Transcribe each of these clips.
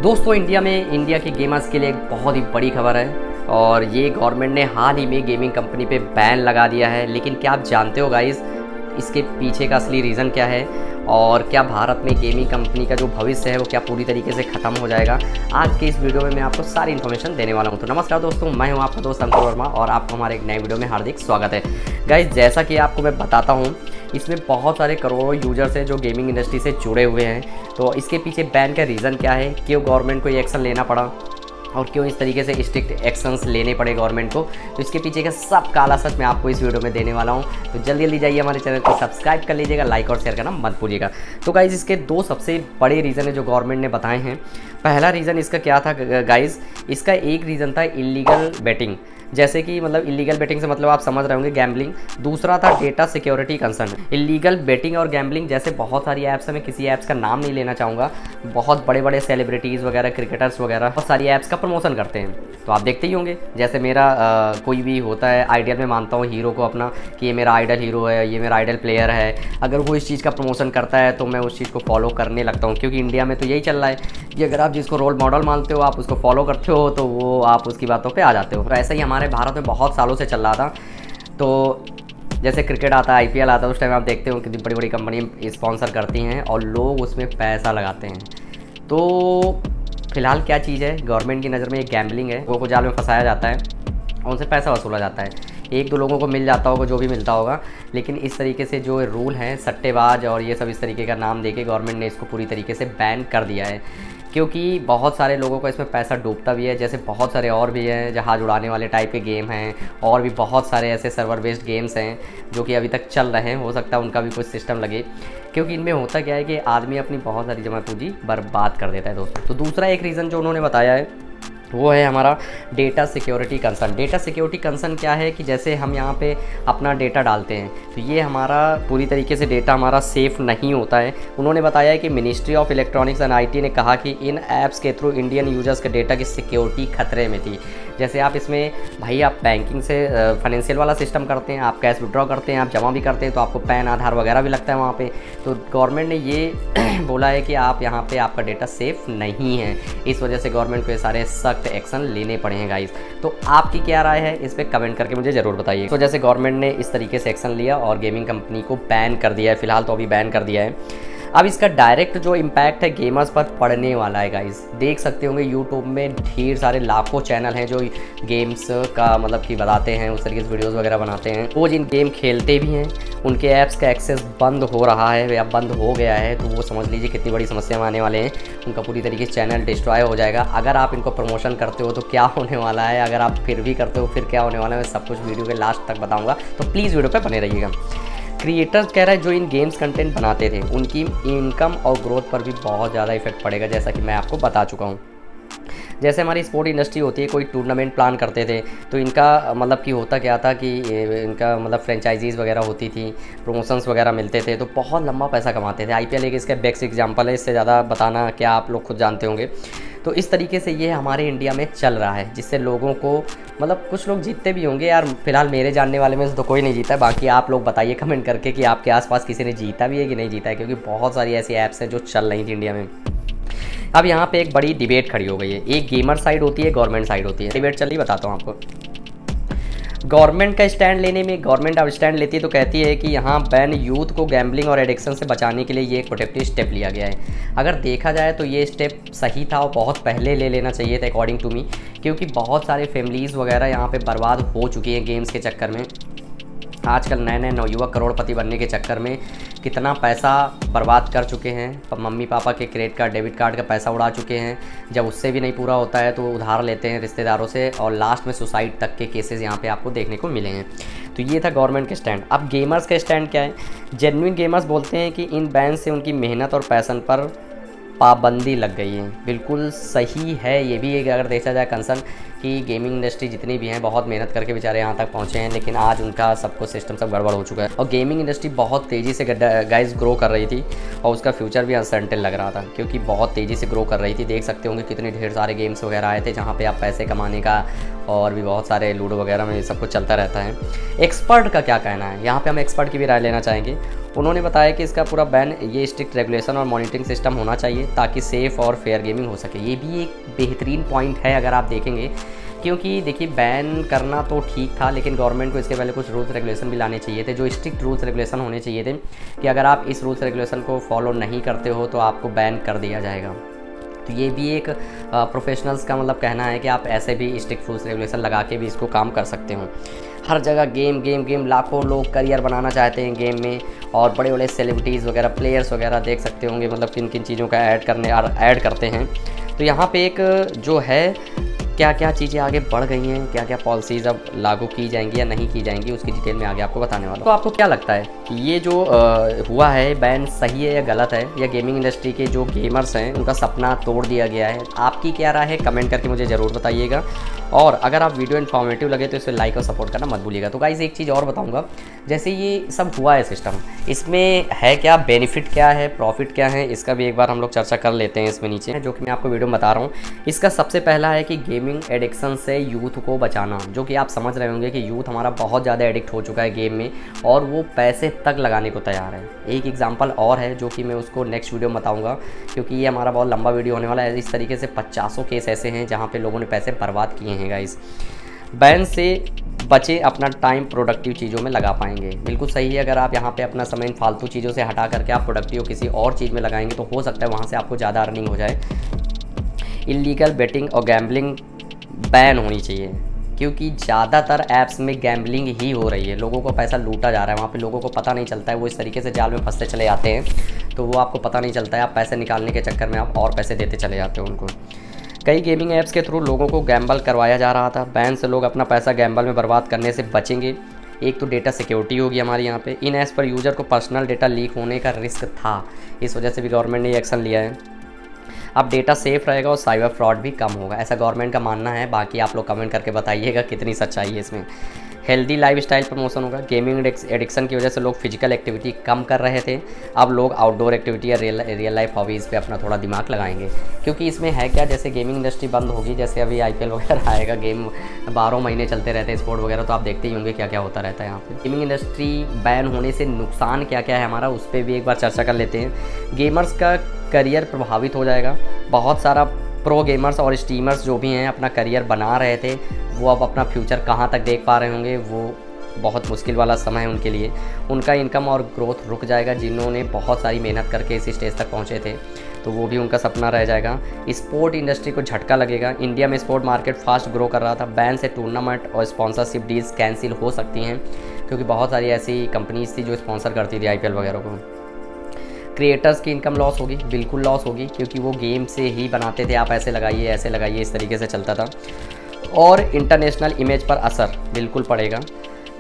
दोस्तों इंडिया के गेमर्स के लिए एक बहुत ही बड़ी खबर है और ये गवर्नमेंट ने हाल ही में गेमिंग कंपनी पे बैन लगा दिया है। लेकिन क्या आप जानते हो गाइस इसके पीछे का असली रीज़न क्या है और क्या भारत में गेमिंग कंपनी का जो भविष्य है वो क्या पूरी तरीके से ख़त्म हो जाएगा। आज के इस वीडियो में मैं आपको सारी इन्फॉर्मेशन देने वाला हूँ। तो नमस्कार दोस्तों, मैं हूँ आपका दोस्त अंकुर वर्मा और आपको हमारे एक नए वीडियो में हार्दिक स्वागत है। गाइस जैसा कि आपको मैं बताता हूँ, इसमें बहुत सारे करोड़ों यूजर्स हैं जो गेमिंग इंडस्ट्री से जुड़े हुए हैं। तो इसके पीछे बैन का रीज़न क्या है, क्यों गवर्नमेंट को ये एक्शन लेना पड़ा और क्यों इस तरीके से स्ट्रिक्ट एक्शंस लेने पड़े गवर्नमेंट को, तो इसके पीछे का सब काला सच मैं आपको इस वीडियो में देने वाला हूं। तो जल्दी जल्दी जाइए हमारे चैनल को सब्सक्राइब कर लीजिएगा, लाइक और शेयर करना मत भूलिएगा। तो गाइज़ इसके दो सबसे बड़े रीज़न है जो गवर्नमेंट ने बताए हैं। पहला रीज़न इसका क्या था गाइज़, इसका एक रीज़न था इलीगल बेटिंग, जैसे कि मतलब इलीगल बेटिंग से मतलब आप समझ रहे होंगे गैम्बलिंग। दूसरा था data security concern. Illegal betting और गैम्बलिंग जैसे बहुत सारी ऐप्स हैं, मैं किसी ऐप्स का नाम नहीं लेना चाहूँगा, बहुत बड़े बड़े सेलिब्रिटीज़ वगैरह, क्रिकेटर्स वगैरह बहुत सारी ऐप्स का प्रमोशन करते हैं। तो आप देखते ही होंगे, जैसे मेरा कोई भी होता है आइडियल में मानता हूँ हीरो को अपना कि ये मेरा आइडल हीरो है, ये मेरा आइडल प्लेयर है। अगर वो इस चीज़ का प्रमोशन करता है तो मैं उस चीज़ को फॉलो करने लगता हूँ, क्योंकि इंडिया में तो यही चल रहा है कि अगर आप जिसको रोल मॉडल मानते हो, आप उसको फॉलो करते हो, तो वो आप उसकी बातों पे आ जाते हो। तो ऐसा ही हमारे भारत में बहुत सालों से चल रहा था। तो जैसे क्रिकेट आता है, IPL आता है, उस टाइम आप देखते हो कितनी बड़ी बड़ी कंपनी स्पॉन्सर करती हैं और लोग उसमें पैसा लगाते हैं। तो फिलहाल क्या चीज़ है, गवर्नमेंट की नज़र में एक गैम्बलिंग है, लोगों को जाल में फंसाया जाता है और उनसे पैसा वसूला जाता है। एक दो लोगों को मिल जाता होगा जो भी मिलता होगा, लेकिन इस तरीके से जो रूल हैं सट्टेबाज और ये सब इस तरीके का नाम देके गवर्नमेंट ने इसको पूरी तरीके से बैन कर दिया है, क्योंकि बहुत सारे लोगों को इसमें पैसा डूबता भी है। जैसे बहुत सारे और भी हैं जहाज़ उड़ाने वाले टाइप के गेम हैं और भी बहुत सारे ऐसे सर्वर बेस्ड गेम्स हैं जो कि अभी तक चल रहे हैं। हो सकता है उनका भी कुछ सिस्टम लगे, क्योंकि इनमें होता क्या है कि आदमी अपनी बहुत सारी जमा पूंजी बर्बाद कर देता है दोस्तों। तो दूसरा एक रीज़न जो उन्होंने बताया है वो है हमारा data security concern. Data security concern क्या है कि जैसे हम यहाँ पे अपना डेटा डालते हैं तो ये हमारा पूरी तरीके से डेटा हमारा सेफ़ नहीं होता है। उन्होंने बताया है कि ministry of electronics and IT ने कहा कि इन ऐप्स के थ्रू इंडियन यूजर्स के डेटा की सिक्योरिटी खतरे में थी। जैसे आप इसमें भाई आप बैंकिंग से फाइनेंशियल वाला सिस्टम करते हैं, आप कैश विड्रॉ करते हैं, आप जमा भी करते हैं, तो आपको पैन आधार वगैरह भी लगता है वहाँ पे। तो गवर्नमेंट ने ये बोला है कि आप यहाँ पे आपका डेटा सेफ़ नहीं है, इस वजह से गवर्नमेंट को ये सारे सख्त एक्शन लेने पड़े हैं गाइस। तो आपकी क्या राय है इस पर कमेंट करके मुझे ज़रूर बताइए। तो जैसे गवर्नमेंट ने इस तरीके से एक्शन लिया और गेमिंग कंपनी को बैन कर दिया है, फिलहाल तो अभी बैन कर दिया है। अब इसका डायरेक्ट जो इम्पैक्ट है गेमर्स पर पड़ने वाला है गाइस। देख सकते होंगे यूट्यूब में ढेर सारे लाखों चैनल हैं जो गेम्स का मतलब कि बताते हैं, उस तरीके से वीडियोस वगैरह बनाते हैं। वो जिन गेम खेलते भी हैं उनके ऐप्स का एक्सेस बंद हो रहा है या बंद हो गया है, तो वो समझ लीजिए कितनी बड़ी समस्या में आने वाले हैं। उनका पूरी तरीके से चैनल डिस्ट्रॉय हो जाएगा। अगर आप इनको प्रमोशन करते हो तो क्या होने वाला है, अगर आप फिर भी करते हो फिर क्या होने वाला है, मैं सब कुछ वीडियो के लास्ट तक बताऊँगा, तो प्लीज़ वीडियो पर बने रहिएगा। क्रिएटर्स कह रहा है जो इन गेम्स कंटेंट बनाते थे उनकी इनकम और ग्रोथ पर भी बहुत ज़्यादा इफेक्ट पड़ेगा, जैसा कि मैं आपको बता चुका हूँ। जैसे हमारी स्पोर्ट इंडस्ट्री होती है, कोई टूर्नामेंट प्लान करते थे तो इनका मतलब कि होता क्या था कि इनका मतलब फ्रेंचाइजीज़ वगैरह होती थी, प्रमोशंस वगैरह मिलते थे, तो बहुत लंबा पैसा कमाते थे। IPL एक इसका बेस्ट एग्जांपल है, इससे ज़्यादा बताना क्या आप लोग खुद जानते होंगे। तो इस तरीके से ये हमारे इंडिया में चल रहा है, जिससे लोगों को मतलब कुछ लोग जीतते भी होंगे यार। फिलहाल मेरे जानने वाले में से तो कोई नहीं जीता है, बाकी आप लोग बताइए कमेंट करके कि आपके आसपास किसी ने जीता भी है कि नहीं जीता है, क्योंकि बहुत सारी ऐसी ऐप्स हैं जो चल रही थी इंडिया में। अब यहाँ पे एक बड़ी डिबेट खड़ी हो गई है, एक गेमर साइड होती है, गवर्नमेंट साइड होती है। डिबेट चल रही, बताता हूँ आपको। गवर्नमेंट का स्टैंड लेने में, गवर्नमेंट अब स्टैंड लेती है तो कहती है कि यहाँ बैन यूथ को गैम्बलिंग और एडिक्शन से बचाने के लिए ये एक प्रोटेक्टिव स्टेप लिया गया है। अगर देखा जाए तो ये स्टेप सही था और बहुत पहले ले लेना चाहिए था अकॉर्डिंग टू मी, क्योंकि बहुत सारे फैमिलीज़ वगैरह यहाँ पे बर्बाद हो चुकी हैं गेम्स के चक्कर में। आजकल नए नए नवयुवक करोड़पति बनने के चक्कर में कितना पैसा बर्बाद कर चुके हैं। मम्मी पापा के क्रेडिट कार्ड, डेबिट कार्ड का पैसा उड़ा चुके हैं। जब उससे भी नहीं पूरा होता है तो उधार लेते हैं रिश्तेदारों से और लास्ट में सुसाइड तक के केसेस यहाँ पे आपको देखने को मिले हैं। तो ये था गवर्नमेंट के स्टैंड। अब गेमर्स का स्टैंड क्या है? जेन्युइन गेमर्स बोलते हैं कि इन बैन से उनकी मेहनत और पैशन पर पाबंदी लग गई है। बिल्कुल सही है, ये भी एक अगर देखा जाए कंसर्न कि गेमिंग इंडस्ट्री जितनी भी हैं बहुत मेहनत करके बेचारे यहाँ तक पहुँचे हैं, लेकिन आज उनका सब कुछ सिस्टम सब गड़बड़ हो चुका है। और गेमिंग इंडस्ट्री बहुत तेज़ी से गाइस ग्रो कर रही थी और उसका फ्यूचर भी अनसर्टेन लग रहा था, क्योंकि बहुत तेज़ी से ग्रो कर रही थी। देख सकते होंगे कितने ढेर सारे गेम्स वगैरह आए थे जहाँ पे आप पैसे कमाने का और भी बहुत सारे लूडो वगैरह में सब कुछ चलता रहता है। एक्सपर्ट का क्या कहना है, यहाँ पे हम एक्सपर्ट की भी राय लेना चाहेंगे। उन्होंने बताया कि इसका पूरा बैन ये स्ट्रिक्ट रेगुलेशन और मॉनिटरिंग सिस्टम होना चाहिए ताकि सेफ़ और फेयर गेमिंग हो सके। ये भी एक बेहतरीन पॉइंट है अगर आप देखेंगे, क्योंकि देखिए बैन करना तो ठीक था, लेकिन गवर्नमेंट को इसके पहले कुछ रूल्स रेगुलेशन भी लाने चाहिए थे, जो स्ट्रिक्ट रूल्स रेगुलेशन होने चाहिए थे कि अगर आप इस रूल्स रेगुलेशन को फॉलो नहीं करते हो तो आपको बैन कर दिया जाएगा। तो ये भी एक प्रोफेशनल्स का मतलब कहना है कि आप ऐसे भी स्ट्रिक्ट रूल्स रेगुलेशन लगा के भी इसको काम कर सकते हो। हर जगह गेम गेम गेम, लाखों लोग करियर बनाना चाहते हैं गेम में, और बड़े बड़े सेलिब्रिटीज़ वगैरह, प्लेयर्स वगैरह देख सकते होंगे मतलब किन किन चीज़ों का ऐड करते हैं। तो यहाँ पे एक जो है क्या क्या चीज़ें आगे बढ़ गई हैं, क्या क्या पॉलिसीज़ अब लागू की जाएंगी या नहीं की जाएंगी, उसकी डिटेल में आगे आपको बताने वाला हूं। तो आपको क्या लगता है कि ये जो हुआ है बैन सही है या गलत है, या गेमिंग इंडस्ट्री के जो गेमर्स हैं उनका सपना तोड़ दिया गया है? आपकी क्या राय है कमेंट करके मुझे ज़रूर बताइएगा। और अगर आप वीडियो इन्फॉर्मेटिव लगे तो इसे लाइक और सपोर्ट करना मत भूलिएगा। तो गाइस एक चीज़ और बताऊँगा, जैसे ये सब हुआ है सिस्टम, इसमें है क्या बेनिफिट, क्या है प्रॉफिट, क्या है, इसका भी एक बार हम लोग चर्चा कर लेते हैं इसमें नीचे, जो कि मैं आपको वीडियो में बता रहा हूँ। इसका सबसे पहला है कि गेमिंग एडिक्शन से यूथ को बचाना, जो कि आप समझ रहे होंगे कि यूथ हमारा बहुत ज़्यादा एडिक्ट हो चुका है गेम में, और वो पैसे तक लगाने को तैयार है। एक एग्जांपल और है जो कि मैं उसको नेक्स्ट वीडियो में बताऊँगा, क्योंकि ये हमारा बहुत लंबा वीडियो होने वाला है। इस तरीके से 50 केस ऐसे हैं जहाँ पर लोगों ने पैसे बर्बाद किए हैं गाइस। बैन से बचे, अपना टाइम प्रोडक्टिव चीज़ों में लगा पाएंगे। बिल्कुल सही है, अगर आप यहाँ पे अपना समय इन फालतू चीज़ों से हटा करके आप प्रोडक्टिव किसी और चीज़ में लगाएंगे तो हो सकता है वहाँ से आपको ज़्यादा अर्निंग हो जाए। इल्लीगल बेटिंग और गैम्बलिंग बैन होनी चाहिए, क्योंकि ज़्यादातर ऐप्स में गैम्बलिंग ही हो रही है, लोगों को पैसा लूटा जा रहा है। वहाँ पे लोगों को पता नहीं चलता है, वो इस तरीके से जाल में फंसते चले जाते हैं, तो वो आपको पता नहीं चलता है, आप पैसे निकालने के चक्कर में आप और पैसे देते चले जाते हो उनको। कई गेमिंग ऐप्स के थ्रू लोगों को गैम्बल करवाया जा रहा था। बैन से लोग अपना पैसा गैम्बल में बर्बाद करने से बचेंगे। एक तो डेटा सिक्योरिटी होगी हमारी यहाँ पे। इन ऐप्स पर यूज़र को पर्सनल डेटा लीक होने का रिस्क था, इस वजह से भी गवर्नमेंट ने एक्शन लिया है। अब डेटा सेफ रहेगा और साइबर फ्रॉड भी कम होगा, ऐसा गवर्नमेंट का मानना है। बाकी आप लोग कमेंट करके बताइएगा कितनी सच्चाई है इसमें। हेल्दी लाइफस्टाइल प्रमोशन होगा। गेमिंग एडिक्शन की वजह से लोग फिजिकल एक्टिविटी कम कर रहे थे, अब लोग आउटडोर एक्टिविटी या रियल लाइफ हॉबीज़ पे अपना थोड़ा दिमाग लगाएंगे, क्योंकि इसमें है क्या, जैसे गेमिंग इंडस्ट्री बंद होगी, जैसे अभी IPL वगैरह आएगा, गेम 12 महीने चलते रहते हैं, स्पोर्ट वगैरह, तो आप देखते ही होंगे क्या क्या होता रहता है यहाँ पे। गेमिंग इंडस्ट्री बैन होने से नुकसान क्या क्या है हमारा, उस पर भी एक बार चर्चा कर लेते हैं। गेमर्स का करियर प्रभावित हो जाएगा। बहुत सारा प्रो गेमर्स और स्ट्रीमर्स जो भी हैं अपना करियर बना रहे थे, वो अब अपना फ्यूचर कहाँ तक देख पा रहे होंगे, वो बहुत मुश्किल वाला समय है उनके लिए। उनका इनकम और ग्रोथ रुक जाएगा। जिन्होंने बहुत सारी मेहनत करके इस स्टेज तक पहुँचे थे, तो वो भी उनका सपना रह जाएगा। स्पोर्ट इंडस्ट्री को झटका लगेगा। इंडिया में स्पोर्ट मार्केट फास्ट ग्रो कर रहा था। बैन से टूर्नामेंट और स्पॉन्सरशिप डील्स कैंसिल हो सकती हैं, क्योंकि बहुत सारी ऐसी कंपनीज थी जो स्पॉन्सर करती थी IPL वगैरह को। क्रिएटर्स की इनकम लॉस होगी, बिल्कुल लॉस होगी, क्योंकि वो गेम से ही बनाते थे, आप ऐसे लगाइए, इस तरीके से चलता था। और इंटरनेशनल इमेज पर असर बिल्कुल पड़ेगा।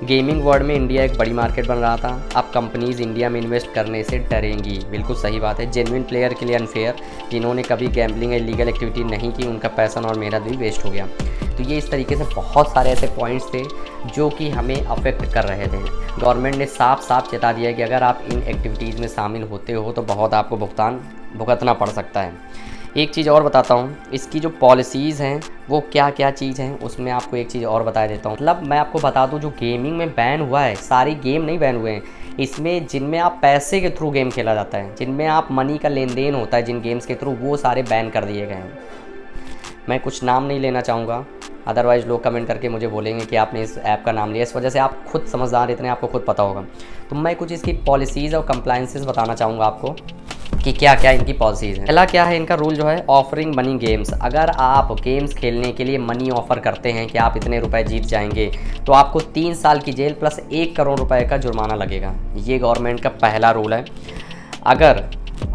गेमिंग वर्ल्ड में इंडिया एक बड़ी मार्केट बन रहा था, अब कंपनीज़ इंडिया में इन्वेस्ट करने से डरेंगी। बिल्कुल सही बात है। जेन्युइन प्लेयर के लिए अनफेयर, जिन्होंने कभी गैम्बलिंग या लीगल एक्टिविटी नहीं की, उनका पैसा और मेहनत भी वेस्ट हो गया। तो ये इस तरीके से बहुत सारे ऐसे पॉइंट्स थे जो कि हमें अफेक्ट कर रहे थे। गवर्नमेंट ने साफ साफ चेता दिया कि अगर आप इन एक्टिविटीज़ में शामिल होते हो तो बहुत आपको भुगतना पड़ सकता है। एक चीज़ और बताता हूँ, इसकी जो पॉलिसीज़ हैं वो क्या क्या चीज़ हैं, उसमें आपको एक चीज़ और बता देता हूँ। मतलब मैं आपको बता दूँ, जो गेमिंग में बैन हुआ है, सारी गेम नहीं बैन हुए हैं इसमें, जिनमें आप पैसे के थ्रू गेम खेला जाता है, जिनमें आप मनी का लेन देन होता है जिन गेम्स के थ्रू, वो सारे बैन कर दिए गए हैं। मैं कुछ नाम नहीं लेना चाहूँगा, अदरवाइज़ लोग कमेंट करके मुझे बोलेंगे कि आपने इस ऐप का नाम लिया, इस वजह से आप खुद समझदार इतने, आपको खुद पता होगा। तो मैं कुछ इसकी पॉलिसीज़ और कंप्लाइंसेस बताना चाहूँगा आपको कि क्या क्या इनकी पॉलिसीज़ हैं। पहला क्या है इनका रूल जो है, ऑफरिंग मनी गेम्स। अगर आप गेम्स खेलने के लिए मनी ऑफ़र करते हैं कि आप इतने रुपए जीत जाएंगे, तो आपको 3 साल की जेल प्लस 1 करोड़ रुपए का जुर्माना लगेगा। ये गवर्नमेंट का पहला रूल है। अगर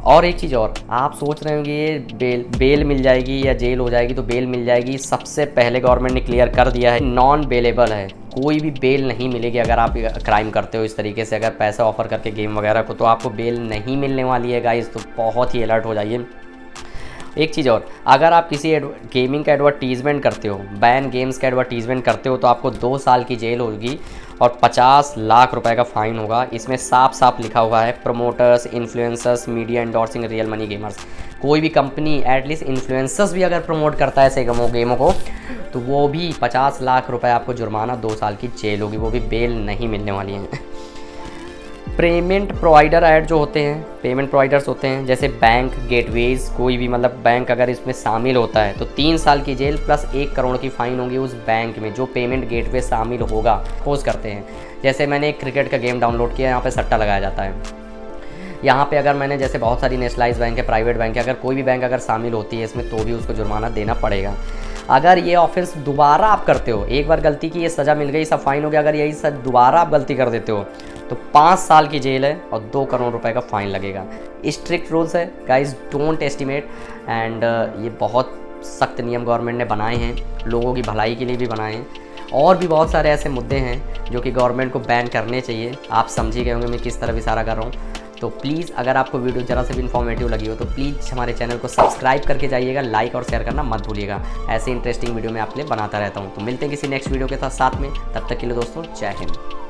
और एक चीज़ और, आप सोच रहे होंगे ये बेल मिल जाएगी या जेल हो जाएगी, तो बेल मिल जाएगी। सबसे पहले गवर्नमेंट ने क्लियर कर दिया है, नॉन बेलेबल है, कोई भी बेल नहीं मिलेगी। अगर आप क्राइम करते हो इस तरीके से, अगर पैसा ऑफर करके गेम वगैरह को, तो आपको बेल नहीं मिलने वाली है गाइस, तो बहुत ही अलर्ट हो जाइए। एक चीज़ और, अगर आप किसी गेमिंग का एडवर्टीज़मेंट करते हो, बैन गेम्स का एडवर्टीज़मेंट करते हो, तो आपको 2 साल की जेल होगी और 50 लाख रुपए का फ़ाइन होगा। इसमें साफ साफ लिखा हुआ है, promoters, influencers, media endorsing real money gamers. कोई भी कंपनी एटलीस्ट इन्फ्लुएंसर्स भी अगर प्रमोट करता है ऐसे गेमों को, तो वो भी 50 लाख रुपए आपको जुर्माना, 2 साल की जेल होगी, वो भी बेल नहीं मिलने वाली है। पेमेंट प्रोवाइडर ऐड जो होते हैं, पेमेंट प्रोवाइडर्स होते हैं जैसे बैंक, गेटवेज, कोई भी मतलब बैंक अगर इसमें शामिल होता है तो 3 साल की जेल प्लस 1 करोड़ की फ़ाइन होगी उस बैंक में जो पेमेंट गेटवे शामिल होगा। पोज करते हैं जैसे मैंने एक क्रिकेट का गेम डाउनलोड किया, यहाँ पे सट्टा लगाया जाता है। यहाँ पे अगर मैंने जैसे बहुत सारी नेशनलाइज बैंक है, प्राइवेट बैंक है, अगर कोई भी बैंक अगर शामिल होती है इसमें तो भी उसको जुर्माना देना पड़ेगा। अगर ये ऑफेंस दोबारा आप करते हो, एक बार गलती की, ये सज़ा मिल गई, सब फाइन हो गया, अगर यही सब दोबारा आप गलती कर देते हो तो 5 साल की जेल है और 2 करोड़ रुपए का फ़ाइन लगेगा। स्ट्रिक्ट रूल्स है गाइस, डोंट एस्टिमेट। एंड ये बहुत सख्त नियम गवर्नमेंट ने बनाए हैं, लोगों की भलाई के लिए भी बनाए हैं। और भी बहुत सारे ऐसे मुद्दे हैं जो कि गवर्नमेंट को बैन करने चाहिए। आप समझ ही गए होंगे मैं किस तरफ इशारा कर रहा हूँ। तो प्लीज़ अगर आपको वीडियो ज़रा से भी इन्फॉर्मेटिव लगी हो तो प्लीज़ हमारे चैनल को सब्सक्राइब करके जाइएगा, लाइक और शेयर करना मत भूलिएगा। ऐसे इंटरेस्टिंग वीडियो मैं आपके लिए बनाता रहता हूँ। तो मिलते हैं किसी नेक्स्ट वीडियो के साथ में, तब तक के लिए दोस्तों जय हिंद।